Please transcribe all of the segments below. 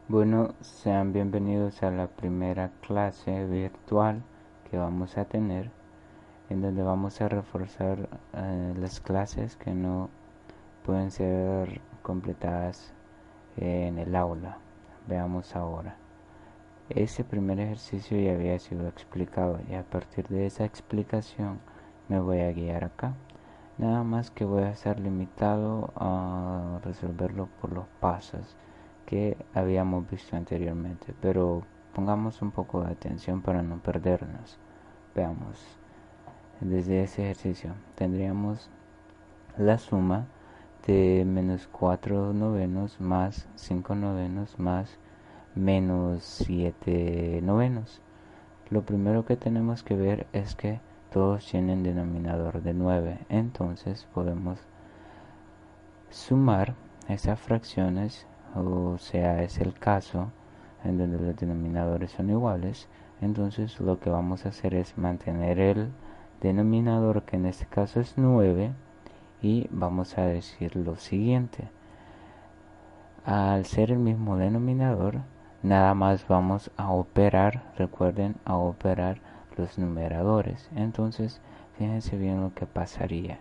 Bueno, sean bienvenidos a la primera clase virtual que vamos a tener, en donde vamos a reforzar las clases que no pueden ser completadas en el aula. Veamos ahora. Ese primer ejercicio ya había sido explicado y a partir de esa explicación me voy a guiar acá. Nada más que voy a estar limitado a resolverlo por los pasos que habíamos visto anteriormente, pero pongamos un poco de atención para no perdernos. Veamos, desde ese ejercicio tendríamos la suma de menos 4 novenos más 5 novenos más menos 7 novenos. Lo primero que tenemos que ver es que todos tienen denominador de 9, entonces podemos sumar esas fracciones, o sea, es el caso en donde los denominadores son iguales. Entonces lo que vamos a hacer es mantener el denominador, que en este caso es 9, y vamos a decir lo siguiente: al ser el mismo denominador, nada más vamos a operar, recuerden, a operar los numeradores. Entonces fíjense bien lo que pasaría.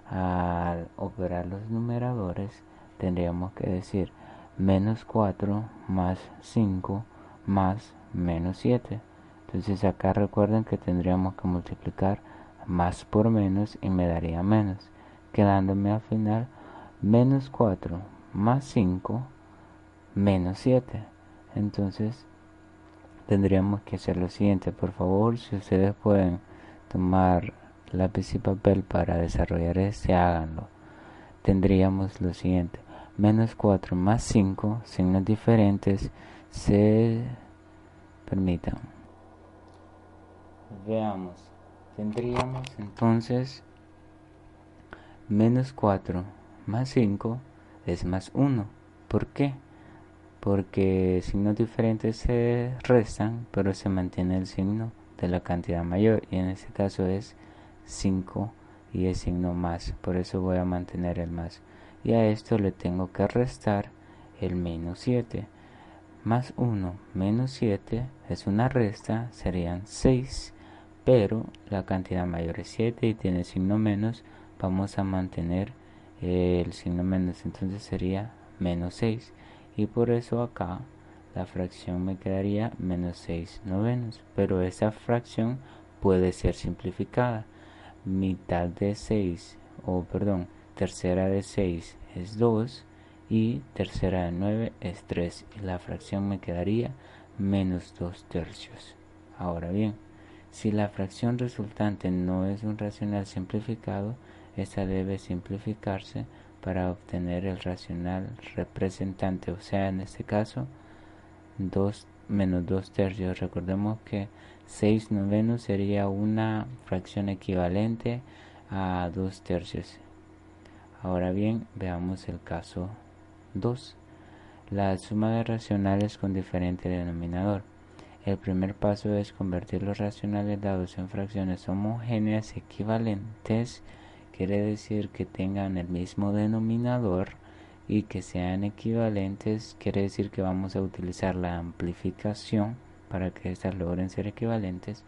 Al operar los numeradores tendríamos que decir menos 4 más 5 más menos 7. Entonces acá recuerden que tendríamos que multiplicar más por menos y me daría menos, quedándome al final menos 4 más 5 menos 7. Entonces tendríamos que hacer lo siguiente. Por favor, si ustedes pueden tomar lápiz y papel para desarrollar este, háganlo. Tendríamos lo siguiente: menos 4 más 5, signos diferentes, se permitan. Veamos, tendríamos entonces menos 4 más 5 es más 1. ¿Por qué? Porque signos diferentes se restan, pero se mantiene el signo de la cantidad mayor, y en este caso es 5 y el signo más, por eso voy a mantener el más, y a esto le tengo que restar el menos 7. Más 1 menos 7 es una resta, serían 6, pero la cantidad mayor es 7 y tiene signo menos, vamos a mantener el signo menos, entonces sería menos 6, y por eso acá la fracción me quedaría menos 6 novenos, pero esa fracción puede ser simplificada. Mitad de 6, o perdón, tercera de 6 es 2 y tercera de 9 es 3, y la fracción me quedaría menos 2 tercios. Ahora bien, si la fracción resultante no es un racional simplificado, esta debe simplificarse para obtener el racional representante, o sea, en este caso 2 menos 2 tercios. Recordemos que 6 novenos sería una fracción equivalente a 2 tercios. Ahora bien, veamos el caso 2. La suma de racionales con diferente denominador. El primer paso es convertir los racionales dados en fracciones homogéneas equivalentes. Quiere decir que tengan el mismo denominador y que sean equivalentes. Quiere decir que vamos a utilizar la amplificación para que estas logren ser equivalentes,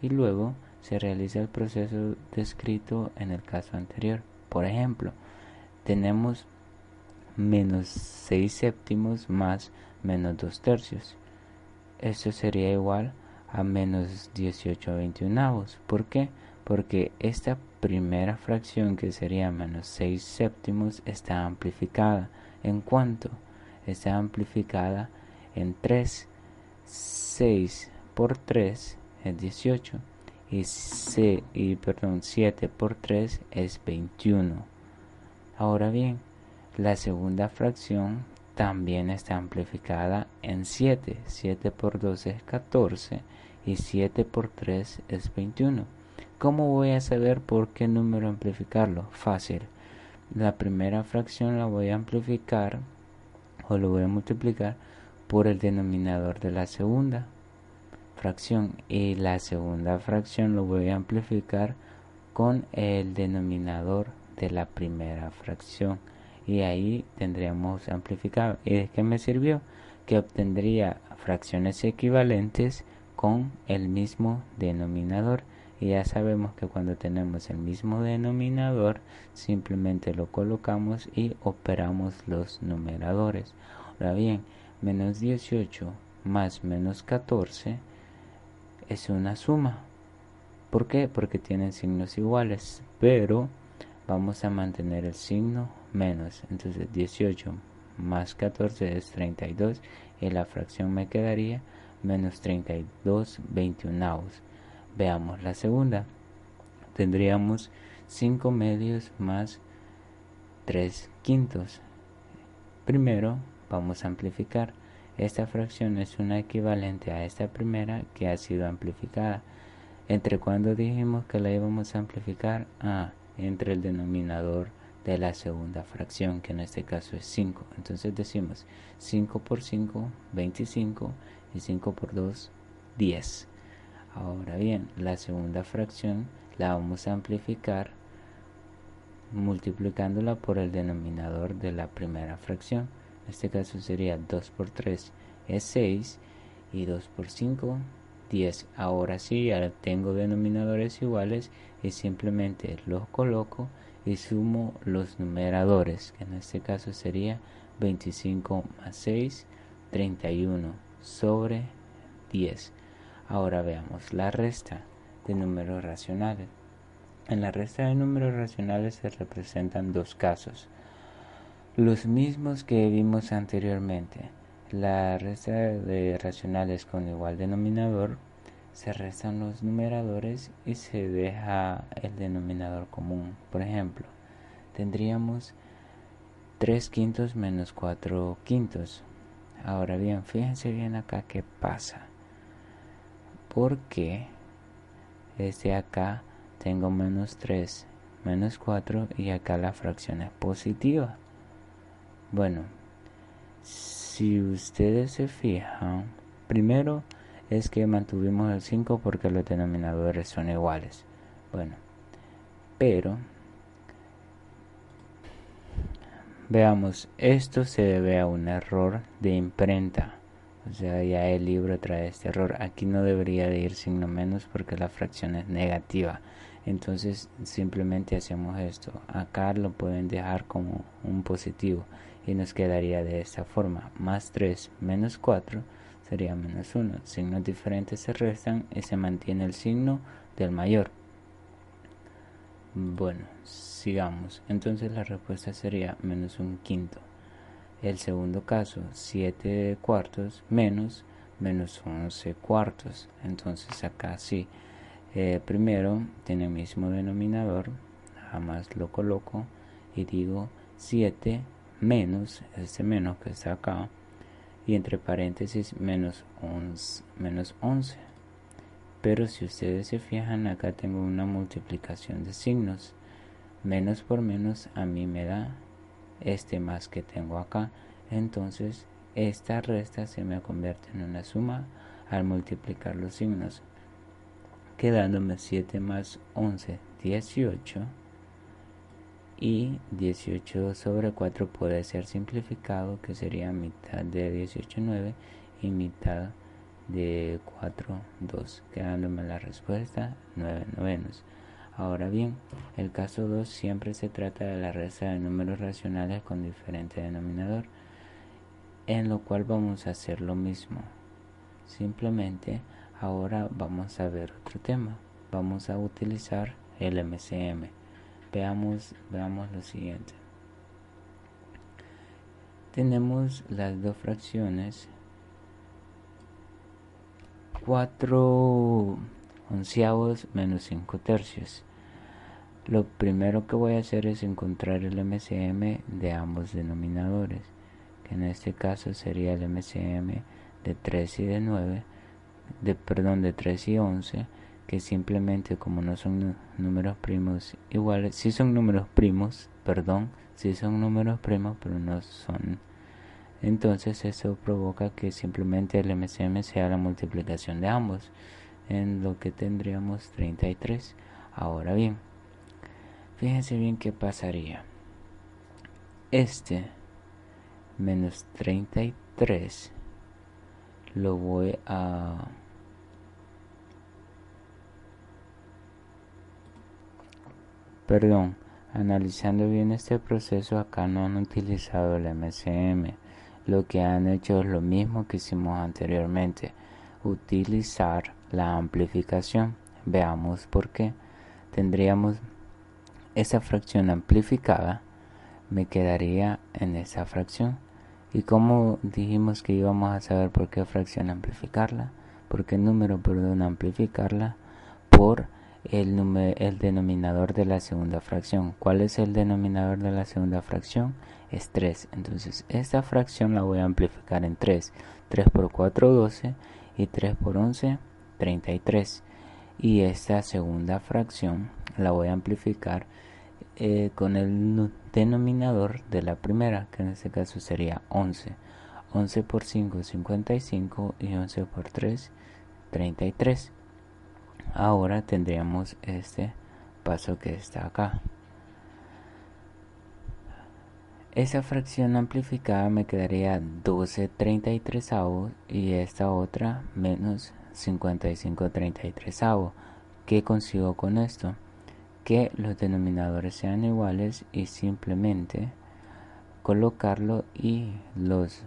y luego se realiza el proceso descrito en el caso anterior. Por ejemplo, tenemos menos 6 séptimos más menos 2 tercios. Esto sería igual a menos 18 veintiunavos. ¿Por qué? Porque esta primera fracción, que sería menos 6 séptimos, está amplificada. ¿En cuánto? Está amplificada en 3. 6 por 3 es 18 y 7 por 3 es 21. Ahora bien, la segunda fracción también está amplificada en 7. 7 por 2 es 14 y 7 por 3 es 21. ¿Cómo voy a saber por qué número amplificarlo? Fácil. La primera fracción la voy a amplificar, o lo voy a multiplicar por el denominador de la segunda fracción, y la segunda fracción lo voy a amplificar con el denominador de la primera fracción, y ahí tendríamos amplificado. ¿Y de qué me sirvió? que obtendría fracciones equivalentes con el mismo denominador. Y ya sabemos que cuando tenemos el mismo denominador, simplemente lo colocamos y operamos los numeradores. Ahora bien, menos 18 más menos 14 es una suma. ¿Por qué? Porque tienen signos iguales, pero vamos a mantener el signo menos. Entonces 18 más 14 es 32 y la fracción me quedaría menos 32 21avos. Veamos la segunda. Tendríamos 5 medios más 3 quintos. Primero vamos a amplificar. Esta fracción es una equivalente a esta primera que ha sido amplificada. ¿Entre cuándo dijimos que la íbamos a amplificar? Entre el denominador de la segunda fracción, que en este caso es 5. Entonces decimos 5 por 5, 25, y 5 por 2, 10. Ahora bien, la segunda fracción la vamos a amplificar multiplicándola por el denominador de la primera fracción. En este caso sería 2 por 3 es 6 y 2 por 5, 10. Ahora sí, ya tengo denominadores iguales y simplemente los coloco y sumo los numeradores, que en este caso sería 25 más 6, 31 sobre 10. Ahora veamos la resta de números racionales. En la resta de números racionales se representan dos casos, los mismos que vimos anteriormente. La resta de racionales con igual denominador, se restan los numeradores y se deja el denominador común. Por ejemplo, tendríamos 3 quintos menos 4 quintos. Ahora bien, fíjense bien acá qué pasa. Porque acá tengo menos 3, menos 4 y acá la fracción es positiva. Bueno, si ustedes se fijan, primero es que mantuvimos el 5 porque los denominadores son iguales. Bueno, pero veamos, esto se debe a un error de imprenta. O sea, ya el libro trae este error. Aquí no debería de ir signo menos porque la fracción es negativa. Entonces simplemente hacemos esto. Acá lo pueden dejar como un positivo y nos quedaría de esta forma. Más 3 menos 4 sería menos 1. Signos diferentes se restan y se mantiene el signo del mayor. Bueno, sigamos. Entonces la respuesta sería menos un quinto. El segundo caso, 7 cuartos menos 11 cuartos. Entonces acá sí, primero tiene el mismo denominador, jamás lo coloco y digo 7 menos, este menos que está acá, y entre paréntesis menos 11. Pero si ustedes se fijan, acá tengo una multiplicación de signos. Menos por menos a mí me da este más que tengo acá. Entonces esta resta se me convierte en una suma al multiplicar los signos, quedándome 7 más 11, 18, y 18 sobre 4 puede ser simplificado, que sería mitad de 18, 9 y mitad de 4, 2, quedándome la respuesta 9 novenos. Ahora bien, el caso 2 siempre se trata de la resta de números racionales con diferente denominador, en lo cual vamos a hacer lo mismo. Simplemente ahora vamos a ver otro tema. Vamos a utilizar el MCM. Veamos lo siguiente. Tenemos las dos fracciones 4 onceavos menos 5 tercios. Lo primero que voy a hacer es encontrar el MCM de ambos denominadores, que en este caso sería el MCM de 3 y de 9, de 3 y 11, que simplemente, como no son números primos iguales, sí son números primos, pero no son. Entonces eso provoca que simplemente el MCM sea la multiplicación de ambos, en lo que tendríamos 33. Ahora bien, fíjense bien qué pasaría. Este menos 33 lo voy a analizando bien este proceso, acá no han utilizado el MCM. Lo que han hecho es lo mismo que hicimos anteriormente, utilizar la amplificación. Veamos por qué. Tendríamos esa fracción amplificada, me quedaría en esa fracción. Y como dijimos que íbamos a saber por qué fracción amplificarla, por qué número, perdón, amplificarla, por el denominador de la segunda fracción. ¿Cuál es el denominador de la segunda fracción? Es 3. Entonces esta fracción la voy a amplificar en 3. 3 por 4, 12, y 3 por 11, 33. Y esta segunda fracción la voy a amplificar con el denominador de la primera, que en este caso sería 11. 11 por 5, 55, y 11 por 3, 33. Ahora tendríamos este paso que está acá. Esa fracción amplificada me quedaría 12/33 y esta otra menos 55/33. ¿Qué consigo con esto? Que los denominadores sean iguales y simplemente colocarlo y los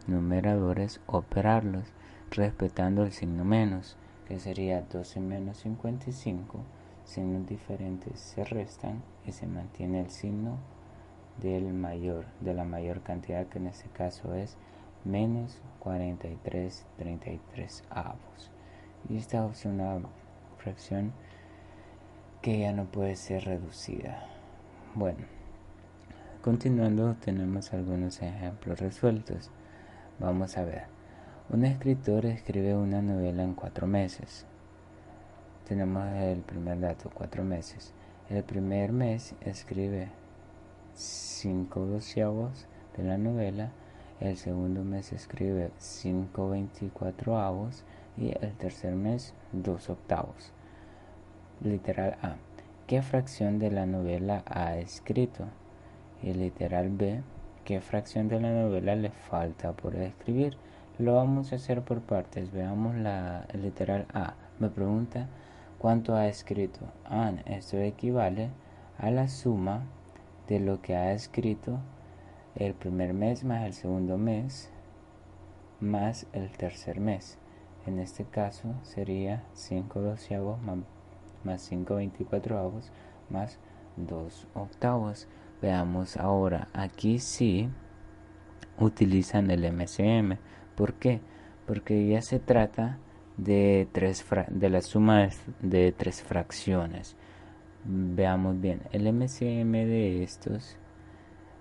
numeradores operarlos respetando el signo menos, que sería 12 menos 55. Signos diferentes se restan y se mantiene el signo de la mayor cantidad, que en este caso es menos 43/33. Y esta es una fracción que ya no puede ser reducida. Bueno, continuando, tenemos algunos ejemplos resueltos. Vamos a ver. Un escritor escribe una novela en 4 meses. Tenemos el primer dato, 4 meses. El primer mes escribe 5/12 de la novela. El segundo mes escribe 5/24 y el tercer mes 2/8. Literal A. ¿Qué fracción de la novela ha escrito? Y literal B. ¿Qué fracción de la novela le falta por escribir? Lo vamos a hacer por partes. Veamos la literal A. Me pregunta cuánto ha escrito. Esto equivale a la suma de lo que ha escrito el primer mes más el segundo mes más el tercer mes. En este caso sería 5/12 más 5/24 más 2/8. Veamos ahora, aquí sí utilizan el MCM. ¿Por qué? Porque ya se trata de la suma de 3 fracciones. Veamos bien, el MCM de estos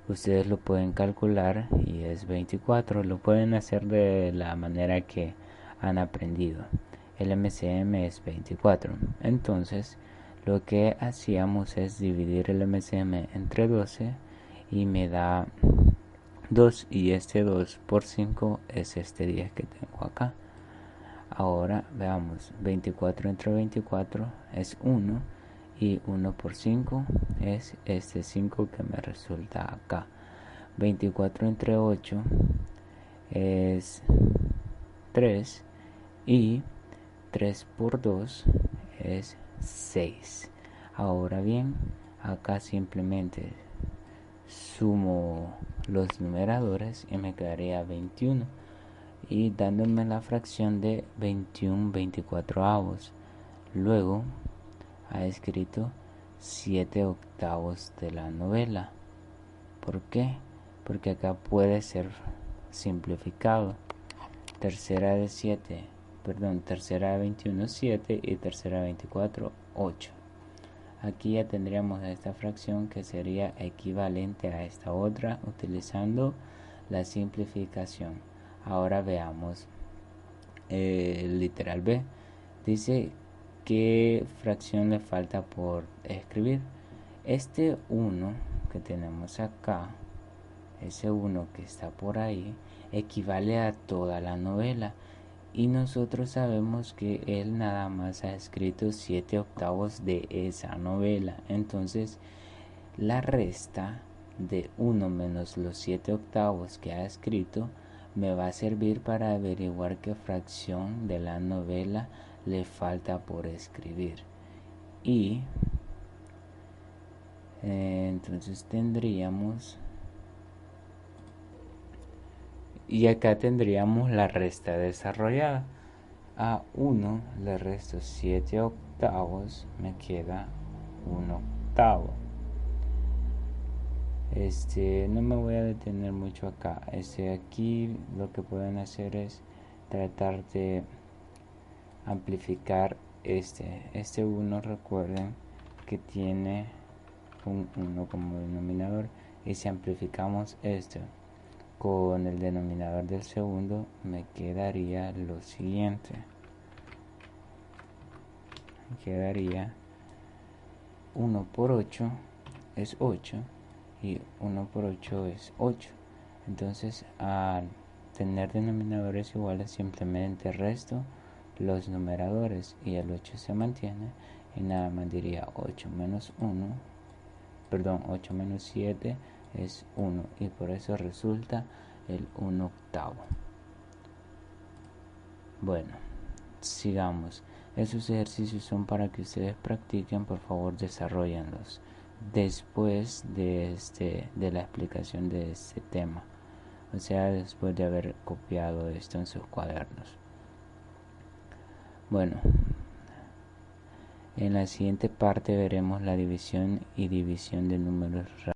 ustedes lo pueden calcular y es 24. Lo pueden hacer de la manera que han aprendido. El MCM es 24. Entonces lo que hacíamos es dividir el MCM entre 12 y me da 2, y este 2 por 5 es este 10 que tengo acá. Ahora veamos, 24 entre 24 es 1 y 1 por 5 es este 5 que me resulta acá. 24 entre 8 es 3 y 3 por 2 es 6. Ahora bien, acá simplemente sumo los numeradores y me quedaría 21, y dándome la fracción de 21/24. Luego ha escrito 7/8 de la novela. ¿Por qué? Porque acá puede ser simplificado. Tercera de 21, 7, y tercera de 24, 8. Aquí ya tendríamos esta fracción que sería equivalente a esta otra utilizando la simplificación. Ahora veamos literal B. Dice qué fracción le falta por escribir. Este 1 que tenemos acá, ese 1 que está por ahí, equivale a toda la novela. Y nosotros sabemos que él nada más ha escrito 7/8 de esa novela. Entonces la resta de 1 menos los 7/8 que ha escrito me va a servir para averiguar qué fracción de la novela le falta por escribir. Y entonces tendríamos, y acá tendríamos la resta desarrollada. A 1 le resto 7 octavos, me queda 1 octavo. No me voy a detener mucho acá. Aquí lo que pueden hacer es tratar de amplificar este 1. Recuerden que tiene un 1 como denominador, y si amplificamos esto con el denominador del segundo, me quedaría lo siguiente. Me quedaría 1 por 8 es 8 y 1 por 8 es 8. Entonces, al tener denominadores iguales, simplemente resto los numeradores y el 8 se mantiene, y nada más diría 8 menos 7 es 1, y por eso resulta el 1 octavo. Bueno, sigamos. Esos ejercicios son para que ustedes practiquen, por favor desarrollenlos después de la explicación de este tema, o sea, después de haber copiado esto en sus cuadernos. Bueno, en la siguiente parte veremos la división y división de números